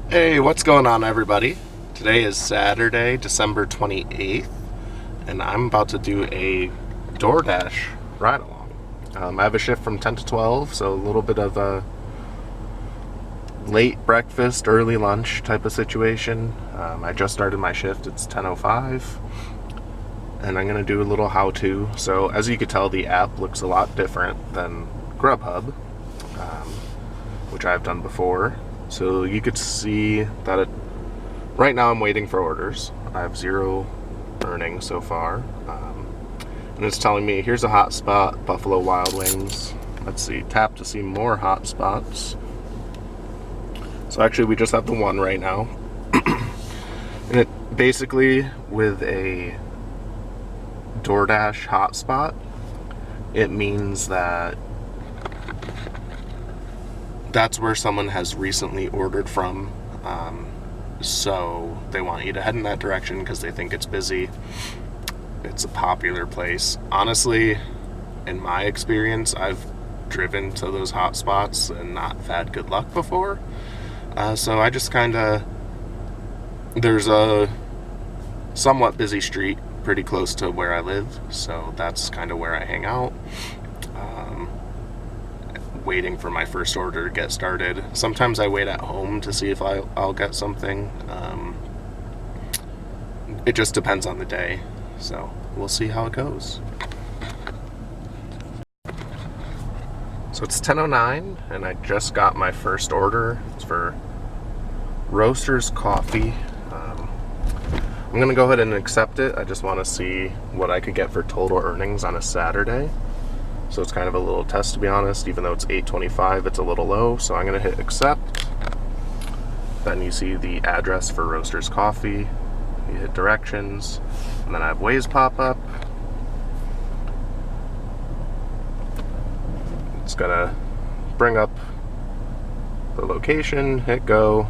Hey, what's going on, everybody? Today is Saturday, December 28th, and I'm about to do a DoorDash ride along. I have a shift from 10 to 12, so a little bit of a late breakfast, early lunch type of situation. I just started my shift, it's 10:05, and I'm going to do a little how-to. So, as you could tell, the app looks a lot different than GrubHub, which I've done before. So you could see that right now I'm waiting for orders. I have 0 earnings so far. And it's telling me, here's a hot spot, Buffalo Wild Wings. Let's see, tap to see more hot spots. So actually we just have the one right now. And it basically, with a DoorDash hotspot, it means that that's where someone has recently ordered from, so they want you to head in that direction because they think it's busy. It's a popular place. Honestly, in my experience, I've driven to those hot spots and not had good luck before. So I just there's a somewhat busy street pretty close to where I live, so that's kind of where I hang out. Waiting for my first order to get started. Sometimes I wait at home to see if I'll get something. It just depends on the day, so we'll see how it goes. So it's 10:09 and I just got my first order. It's for Roasters Coffee. I'm gonna go ahead and accept it. I just want to see what I could get for total earnings on a Saturday. So it's kind of a little test, to be honest. Even though it's $8.25, it's a little low. So I'm going to hit accept. Then you see the address for Roasters Coffee. You hit directions. And then I have Waze pop up. It's going to bring up the location. Hit go.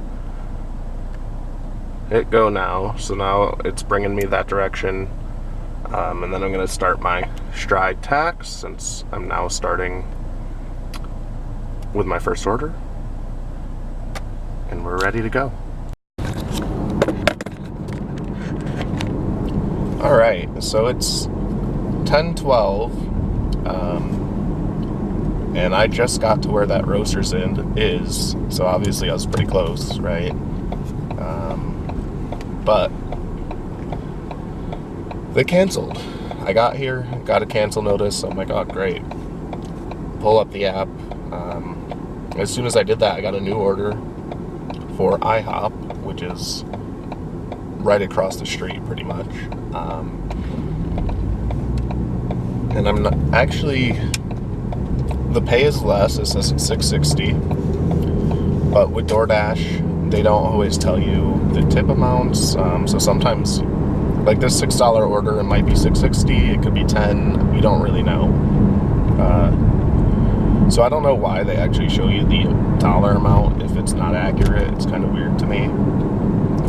Hit go now. So now it's bringing me that direction. And then I'm going to start my stride tax, since I'm now starting with my first order. And we're ready to go. Alright, so it's 10:12, and I just got to where that Roasters Inn is, so obviously I was pretty close, right? But they canceled. I got here, got a cancel notice. I'm like, oh, great. Pull up the app. As soon as I did that, I got a new order for IHOP, which is right across the street, pretty much. And I'm not actually. The pay is less. It says it's $6.60. But with DoorDash, they don't always tell you the tip amounts. So sometimes, like this $6 order, it might be $6.60, it could be $10, you don't really know. So I don't know why they actually show you the dollar amount if it's not accurate. It's kind of weird to me.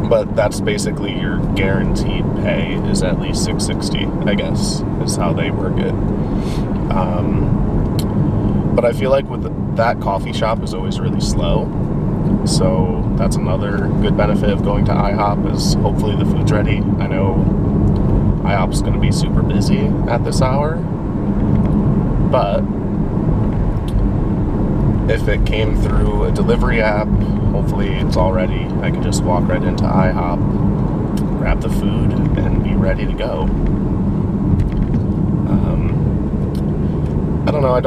But that's basically your guaranteed pay is at least $6.60, I guess, is how they work it. But I feel like with that coffee shop is always really slow. So that's another good benefit of going to IHOP, is hopefully the food's ready. I know IHOP's going to be super busy at this hour, but if it came through a delivery app, hopefully it's all ready. I can just walk right into IHOP, grab the food, and be ready to go. I don't know, I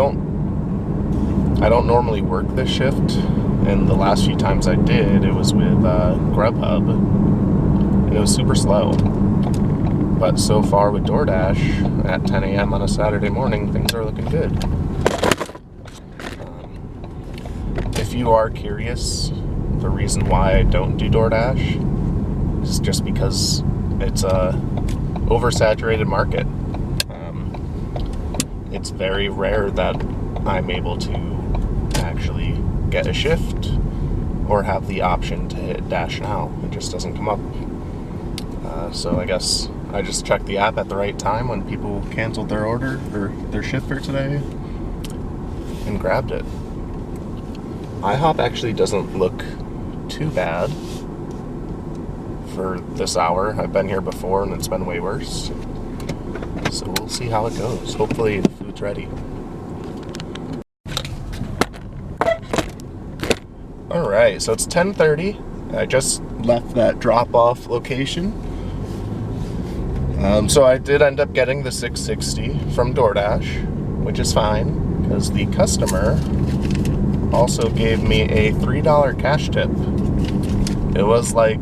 don't normally work this shift, and the last few times I did, it was with GrubHub, and it was super slow. But so far with DoorDash, at 10 a.m. on a Saturday morning, things are looking good. If you are curious, the reason why I don't do DoorDash is just because it's a oversaturated market. It's very rare that I'm able to actually get a shift or have the option to hit Dash Now. It just doesn't come up. So I guess I just checked the app at the right time when people canceled their order or their shift for today and grabbed it. IHOP actually doesn't look too bad for this hour. I've been here before and it's been way worse. So we'll see how it goes. Hopefully the food's ready. Alright, so it's 10:30. I just left that drop-off location. So I did end up getting the $6.60 from DoorDash, which is fine, because the customer also gave me a $3 cash tip. It was like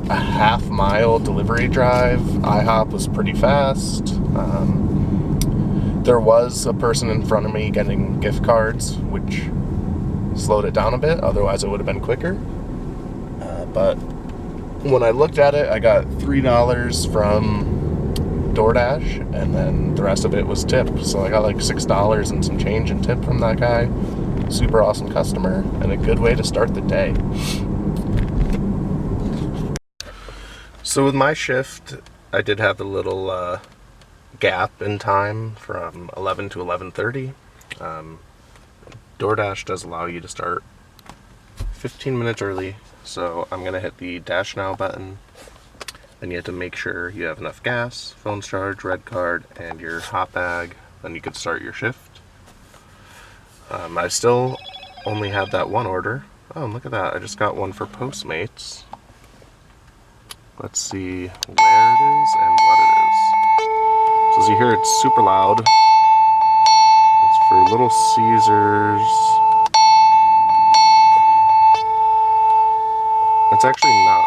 a half-mile delivery drive. IHOP was pretty fast. There was a person in front of me getting gift cards, which slowed it down a bit. Otherwise, it would have been quicker. But when I looked at it, I got $3 from DoorDash, and then the rest of it was tip. So I got like $6 and some change in tip from that guy. Super awesome customer, and a good way to start the day. So with my shift, I did have a little gap in time from 11 to 11:30. DoorDash does allow you to start 15 minutes early, so I'm going to hit the Dash Now button. Then you have to make sure you have enough gas, phone charge, red card, and your hot bag. Then you could start your shift. I still only have that one order. Oh, look at that. I just got one for PostMates. Let's see where it is and what it is. So as you hear, it's super loud. It's for Little Caesars. It's actually not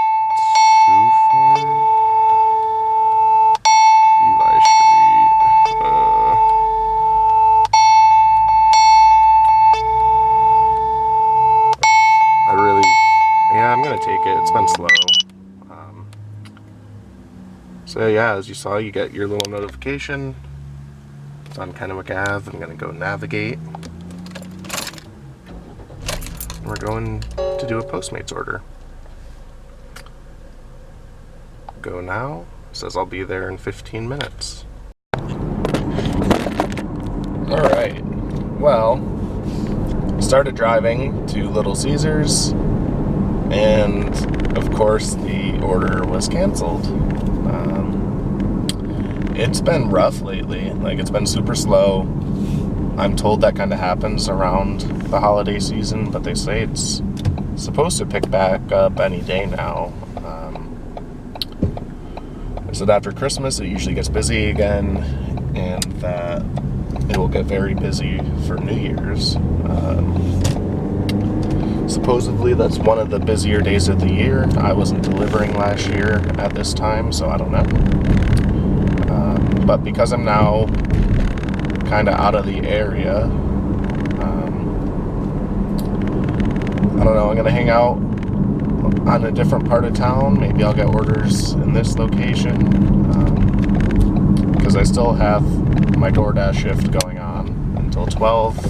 too far. Eli Street. I'm gonna take it. It's been slow. So yeah, as you saw, you get your little notification. It's on Kennewick Ave. I'm gonna go navigate. We're going to do a Postmates order. Go now. It says I'll be there in 15 minutes. Alright, well, started driving to Little Caesars, and of course the order was canceled. It's been rough lately. Like, it's been super slow. I'm told that kind of happens around the holiday season, but they say it's supposed to pick back up any day now. So after Christmas, it usually gets busy again, and that it will get very busy for New Year's. Supposedly, that's one of the busier days of the year. I wasn't delivering last year at this time, so I don't know. But because I'm now kind of out of the area, I don't know, I'm going to hang out on a different part of town. Maybe I'll get orders in this location, because I still have my DoorDash shift going on until 12.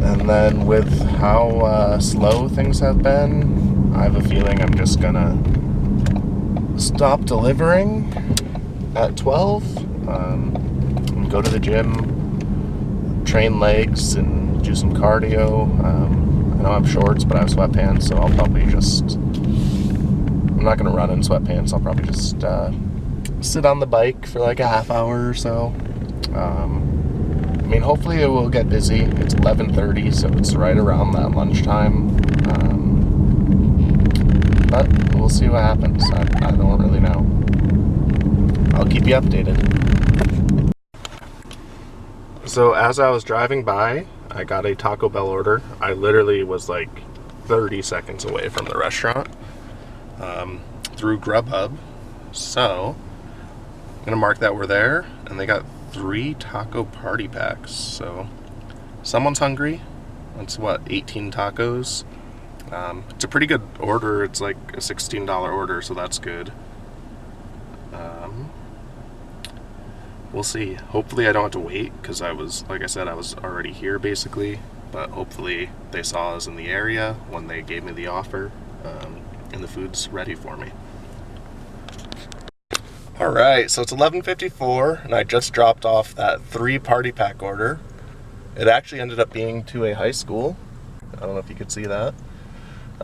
And then with how slow things have been, I have a feeling I'm just going to stop delivering at 12, and go to the gym, train legs, and do some cardio. I know I have shorts, but I have sweatpants, so I'll probably I'm not going to run in sweatpants. I'll probably just sit on the bike for like a half hour or so. I mean, hopefully it will get busy. It's 11:30, so it's right around that lunchtime. But we'll see what happens. I don't really know. I'll keep you updated. So as I was driving by, I got a Taco Bell order. I literally was like 30 seconds away from the restaurant through GrubHub. So I'm gonna mark that we're there, and they got 3 taco party packs. So someone's hungry. That's what, 18 tacos. It's a pretty good order. It's like a $16 order, so that's good. We'll see. Hopefully I don't have to wait, because like I said, I was already here basically, but hopefully they saw us in the area when they gave me the offer, and the food's ready for me. Alright, so it's 11:54, and I just dropped off that 3 party pack order. It actually ended up being to a high school. I don't know if you could see that.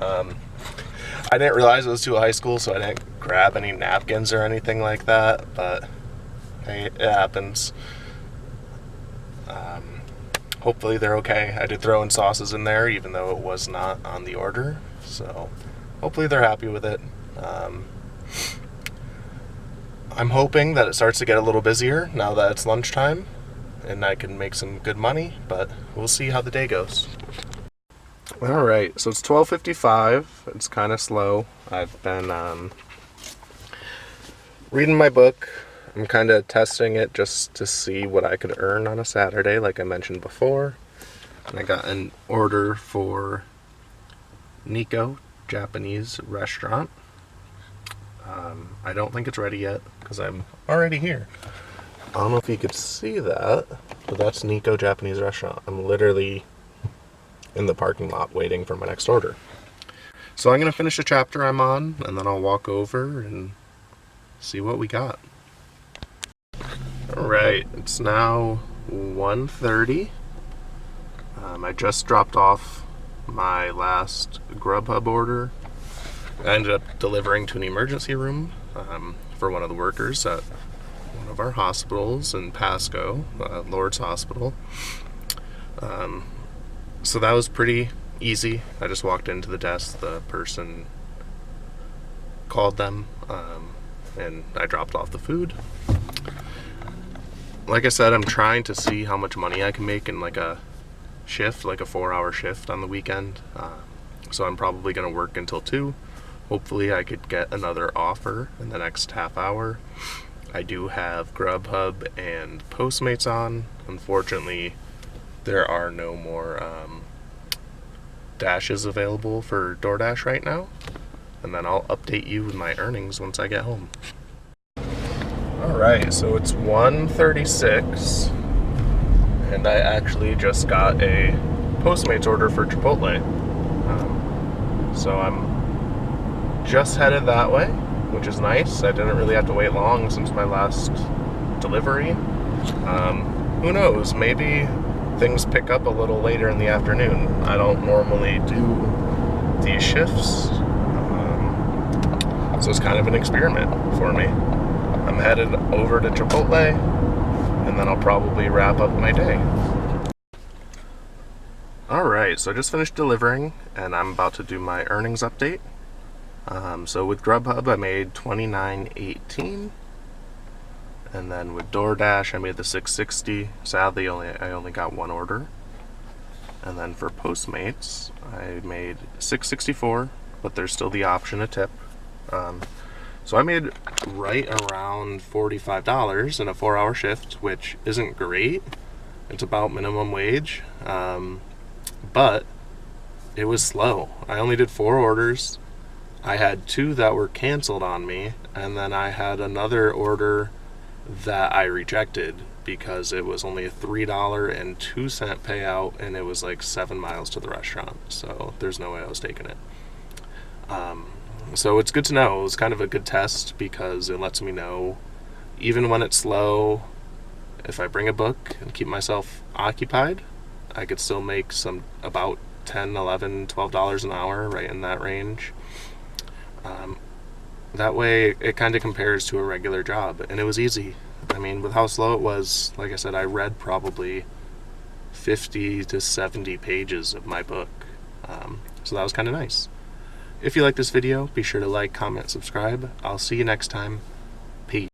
I didn't realize it was to a high school, so I didn't grab any napkins or anything like that, but hey, it happens. Hopefully they're okay. I did throw in sauces in there, even though it was not on the order, so hopefully they're happy with it. I'm hoping that it starts to get a little busier now that it's lunchtime, and I can make some good money, but we'll see how the day goes. Alright, so it's 12:55. It's kind of slow. I've been reading my book. I'm kind of testing it just to see what I could earn on a Saturday, like I mentioned before. And I got an order for Nico, Japanese restaurant. I don't think it's ready yet because I'm already here. I don't know if you could see that, but that's Nico Japanese restaurant. I'm literally in the parking lot waiting for my next order. So I'm going to finish the chapter I'm on, and then I'll walk over and see what we got. Alright, it's now 1:30. I just dropped off my last GrubHub order. I ended up delivering to an emergency room for one of the workers at one of our hospitals in Pasco, Lourdes Hospital. So that was pretty easy. I just walked into the desk, the person called them, and I dropped off the food. Like I said, I'm trying to see how much money I can make in like a shift, like a 4-hour shift on the weekend. So I'm probably going to work until 2. Hopefully I could get another offer in the next half hour. I do have GrubHub and PostMates on. Unfortunately, there are no more dashes available for DoorDash right now. And then I'll update you with my earnings once I get home. Alright, so it's 1:36, and I actually just got a Postmates order for Chipotle. So I'm just headed that way, which is nice. I didn't really have to wait long since my last delivery. Who knows, maybe things pick up a little later in the afternoon. I don't normally do these shifts, so it's kind of an experiment for me. I'm headed over to Chipotle, and then I'll probably wrap up my day. Alright, so I just finished delivering, and I'm about to do my earnings update. So with GrubHub, I made $29.18, and then with DoorDash, I made the $6.60. Sadly, I only got one order. And then for Postmates, I made $6.64, but there's still the option to tip. So I made right around $45 in a 4-hour shift, which isn't great. It's about minimum wage, but it was slow. I only did 4 orders. I had 2 that were canceled on me, and then I had another order that I rejected because it was only a $3.02 payout, and it was like 7 miles to the restaurant, so there's no way I was taking it. So it's good to know. It was kind of a good test because it lets me know, even when it's slow, if I bring a book and keep myself occupied, I could still make about $10, $11, $12 an hour, right in that range. That way it kind of compares to a regular job, and it was easy. I mean, with how slow it was, like I said, I read probably 50 to 70 pages of my book, so that was kind of nice. If you like this video, be sure to like, comment, subscribe. I'll see you next time. Peace.